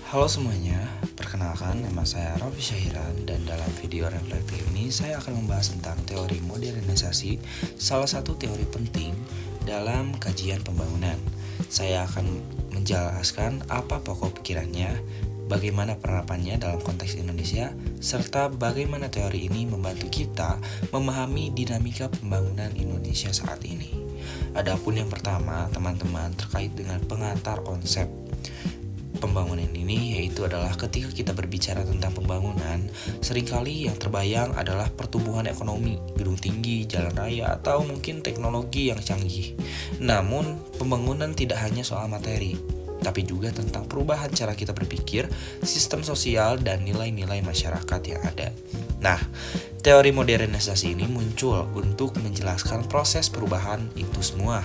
Halo semuanya, perkenalkan nama saya Rofi Syahiran dan dalam video reflektif ini saya akan membahas tentang teori modernisasi, salah satu teori penting dalam kajian pembangunan. Saya akan menjelaskan apa pokok pikirannya, bagaimana penerapannya dalam konteks Indonesia, serta bagaimana teori ini membantu kita memahami dinamika pembangunan Indonesia saat ini. Adapun yang pertama, teman-teman, terkait dengan pengantar konsep pembangunan ini, yaitu adalah ketika kita berbicara tentang pembangunan, seringkali yang terbayang adalah pertumbuhan ekonomi, gedung tinggi, jalan raya, atau mungkin teknologi yang canggih. Namun, pembangunan tidak hanya soal materi, tapi juga tentang perubahan cara kita berpikir, sistem sosial, dan nilai-nilai masyarakat yang ada. Nah, teori modernisasi ini muncul untuk menjelaskan proses perubahan itu semua.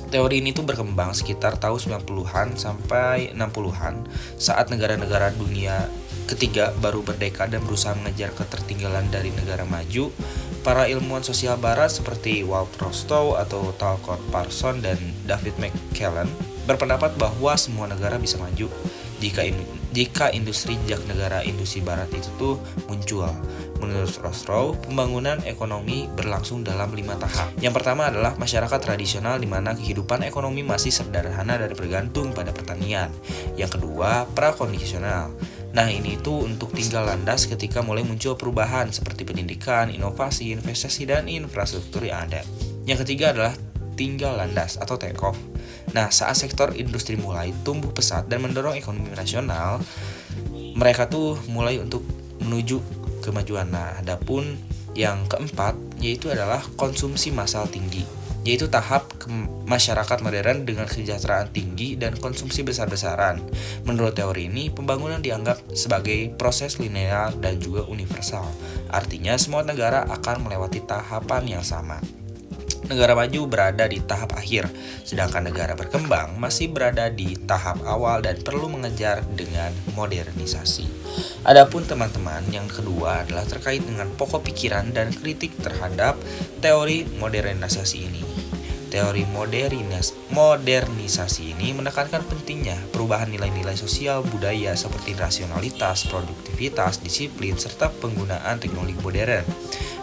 Teori ini tuh berkembang sekitar tahun 90-an sampai 60-an saat negara-negara dunia ketiga baru berdeka dan berusaha mengejar ketertinggalan dari negara maju. Para ilmuwan sosial barat seperti Walter Rostow atau Talcott Parsons dan David McCallum berpendapat bahwa semua negara bisa maju jika industri jak negara industri barat itu tuh muncul. Menurut Rostow, pembangunan ekonomi berlangsung dalam 5 tahap. Yang pertama adalah masyarakat tradisional di mana kehidupan ekonomi masih sederhana dan bergantung pada pertanian. Yang kedua, prakondisional. Nah, ini itu untuk tinggal landas ketika mulai muncul perubahan seperti pendidikan, inovasi, investasi, dan infrastruktur yang ada. Yang ketiga adalah tinggal landas atau take off. Nah, saat sektor industri mulai tumbuh pesat dan mendorong ekonomi nasional, mereka tuh mulai untuk menuju kemajuan. Nah, adapun yang keempat yaitu adalah konsumsi massal tinggi, yaitu tahap masyarakat modern dengan kesejahteraan tinggi dan konsumsi besar-besaran. Menurut teori ini, pembangunan dianggap sebagai proses linear dan juga universal. Artinya semua negara akan melewati tahapan yang sama. Negara maju berada di tahap akhir, sedangkan negara berkembang masih berada di tahap awal dan perlu mengejar dengan modernisasi. Adapun teman-teman, yang kedua adalah terkait dengan pokok pikiran dan kritik terhadap teori modernisasi ini. Teori modernisasi ini menekankan pentingnya perubahan nilai-nilai sosial budaya seperti rasionalitas, produktivitas, disiplin, serta penggunaan teknologi modern.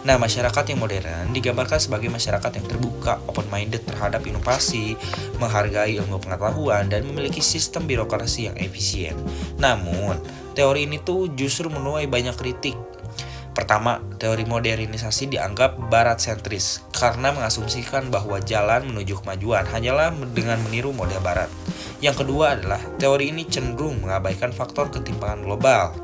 Nah, masyarakat yang modern digambarkan sebagai masyarakat yang terbuka, open-minded terhadap inovasi, menghargai ilmu pengetahuan, dan memiliki sistem birokrasi yang efisien. Namun, teori ini tuh justru menuai banyak kritik. Pertama, teori modernisasi dianggap barat sentris karena mengasumsikan bahwa jalan menuju kemajuan hanyalah dengan meniru model barat. Yang kedua adalah teori ini cenderung mengabaikan faktor ketimpangan global.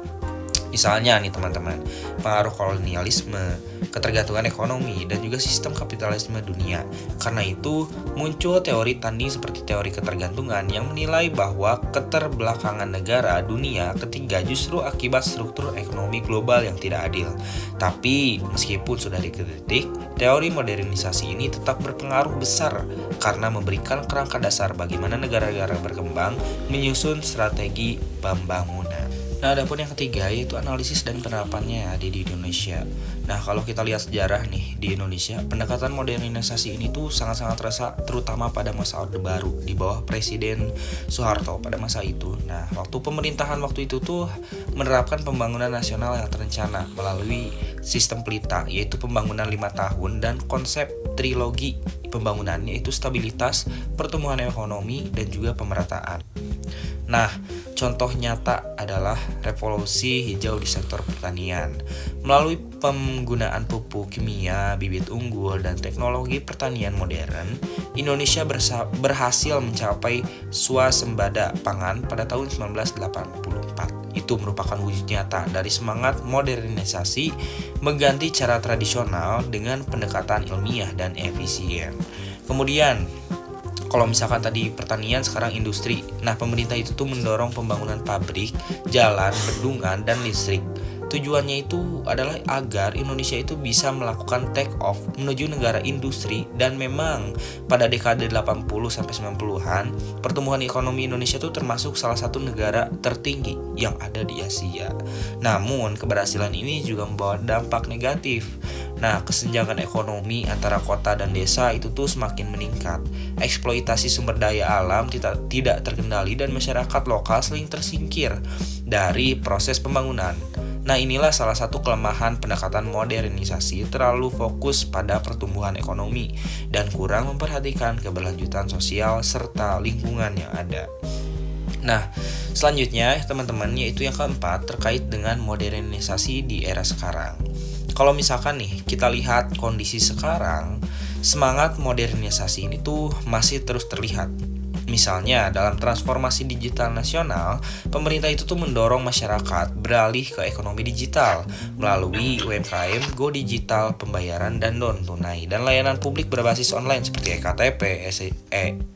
Misalnya nih teman-teman, pengaruh kolonialisme, ketergantungan ekonomi, dan juga sistem kapitalisme dunia. Karena itu, muncul teori tanding seperti teori ketergantungan yang menilai bahwa keterbelakangan negara dunia ketiga justru akibat struktur ekonomi global yang tidak adil. Tapi, meskipun sudah dikritik, teori modernisasi ini tetap berpengaruh besar karena memberikan kerangka dasar bagaimana negara-negara berkembang menyusun strategi pembangunan. Nah, adapun yang ketiga yaitu analisis dan penerapannya ada di Indonesia. Nah, kalau kita lihat sejarah nih di Indonesia, pendekatan modernisasi ini tuh sangat-sangat terasa terutama pada masa Orde Baru di bawah Presiden Soeharto pada masa itu. Nah, waktu pemerintahan waktu itu tuh menerapkan pembangunan nasional yang terencana melalui sistem pelita, yaitu pembangunan 5 tahun dan konsep trilogi pembangunan, yaitu stabilitas, pertumbuhan ekonomi, dan juga pemerataan. Nah, contoh nyata adalah revolusi hijau di sektor pertanian. Melalui penggunaan pupuk kimia, bibit unggul, dan teknologi pertanian modern, Indonesia berhasil mencapai swasembada pangan pada tahun 1984. Itu merupakan wujud nyata dari semangat modernisasi mengganti cara tradisional dengan pendekatan ilmiah dan efisien. Kemudian, kalau misalkan tadi pertanian, sekarang industri. Nah, pemerintah itu tuh mendorong pembangunan pabrik, jalan, bendungan, dan listrik. Tujuannya itu adalah agar Indonesia itu bisa melakukan take off menuju negara industri, dan memang pada dekade 80 sampai 90-an pertumbuhan ekonomi Indonesia itu termasuk salah satu negara tertinggi yang ada di Asia. Namun keberhasilan ini juga membawa dampak negatif. Nah, kesenjangan ekonomi antara kota dan desa itu tuh semakin meningkat. Eksploitasi sumber daya alam tidak terkendali dan masyarakat lokal sering tersingkir dari proses pembangunan. Nah, inilah salah satu kelemahan pendekatan modernisasi, terlalu fokus pada pertumbuhan ekonomi dan kurang memperhatikan keberlanjutan sosial serta lingkungan yang ada. Nah, selanjutnya teman-teman, yaitu yang keempat terkait dengan modernisasi di era sekarang. Kalau misalkan nih kita lihat kondisi sekarang, semangat modernisasi ini tuh masih terus terlihat. Misalnya dalam transformasi digital nasional, pemerintah itu tuh mendorong masyarakat beralih ke ekonomi digital melalui UMKM, Go Digital, pembayaran dan non tunai, dan layanan publik berbasis online seperti eKTP,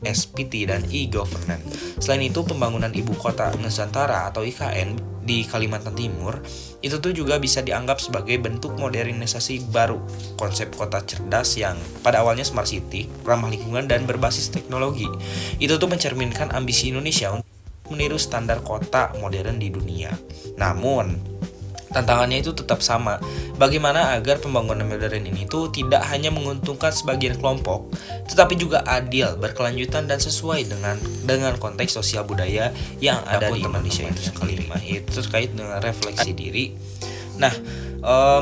SPT, dan e-governance. Selain itu, pembangunan ibu kota Nusantara atau IKN di Kalimantan Timur itu tuh juga bisa dianggap sebagai bentuk modernisasi baru, konsep kota cerdas yang pada awalnya smart city, ramah lingkungan dan berbasis teknologi. Itu tuh mencerminkan ambisi Indonesia untuk meniru standar kota modern di dunia. Namun tantangannya itu tetap sama. Bagaimana agar pembangunan modern ini tuh tidak hanya menguntungkan sebagian kelompok, tetapi juga adil, berkelanjutan dan sesuai dengan konteks sosial budaya yang ada di Indonesia itu sendiri. Itu terkait dengan refleksi diri. Nah,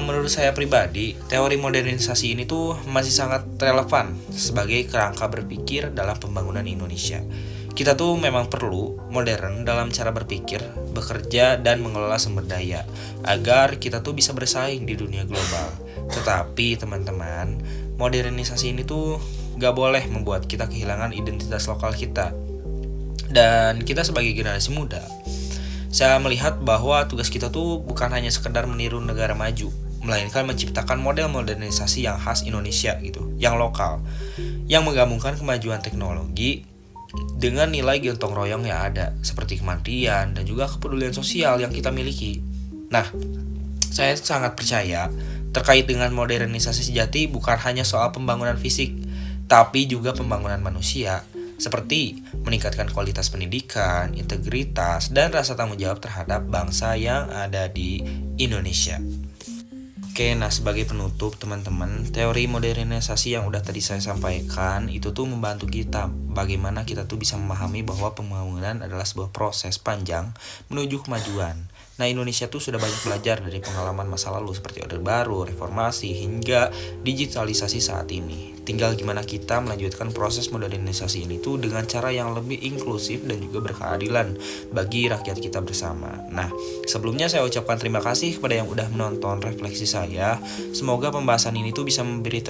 menurut saya pribadi, teori modernisasi ini tuh masih sangat relevan sebagai kerangka berpikir dalam pembangunan Indonesia. Kita tuh memang perlu modern dalam cara berpikir, bekerja, dan mengelola sumber daya agar kita tuh bisa bersaing di dunia global. Tetapi teman-teman, modernisasi ini tuh gak boleh membuat kita kehilangan identitas lokal kita. Dan kita sebagai generasi muda, saya melihat bahwa tugas kita tuh bukan hanya sekedar meniru negara maju, melainkan menciptakan model modernisasi yang khas Indonesia gitu, yang lokal, yang menggabungkan kemajuan teknologi dengan nilai gotong royong yang ada, seperti kemandirian dan juga kepedulian sosial yang kita miliki. Nah, saya sangat percaya terkait dengan modernisasi sejati bukan hanya soal pembangunan fisik, tapi juga pembangunan manusia, seperti meningkatkan kualitas pendidikan, integritas, dan rasa tanggung jawab terhadap bangsa yang ada di Indonesia. Oke, nah sebagai penutup teman-teman, teori modernisasi yang udah tadi saya sampaikan itu tuh membantu kita bagaimana kita tuh bisa memahami bahwa pembangunan adalah sebuah proses panjang menuju kemajuan. Nah, Indonesia tuh sudah banyak belajar dari pengalaman masa lalu seperti Orde Baru, reformasi, hingga digitalisasi saat ini. Tinggal gimana kita melanjutkan proses modernisasi ini tuh dengan cara yang lebih inklusif dan juga berkeadilan bagi rakyat kita bersama. Nah, sebelumnya saya ucapkan terima kasih kepada yang udah menonton refleksi saya. Semoga pembahasan ini tuh bisa memberi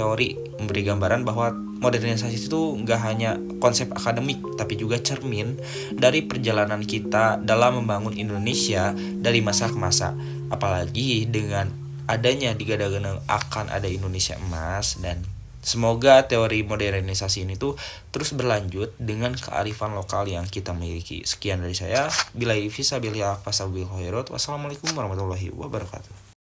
gambaran bahwa modernisasi itu nggak hanya konsep akademik, tapi juga cermin dari perjalanan kita dalam membangun Indonesia dari masa ke masa. Apalagi dengan adanya digadang-gadang akan ada Indonesia emas, dan semoga teori modernisasi ini tuh terus berlanjut dengan kearifan lokal yang kita miliki. Sekian dari saya. Billahi fisabilillah, wassalamualaikum warahmatullahi wabarakatuh.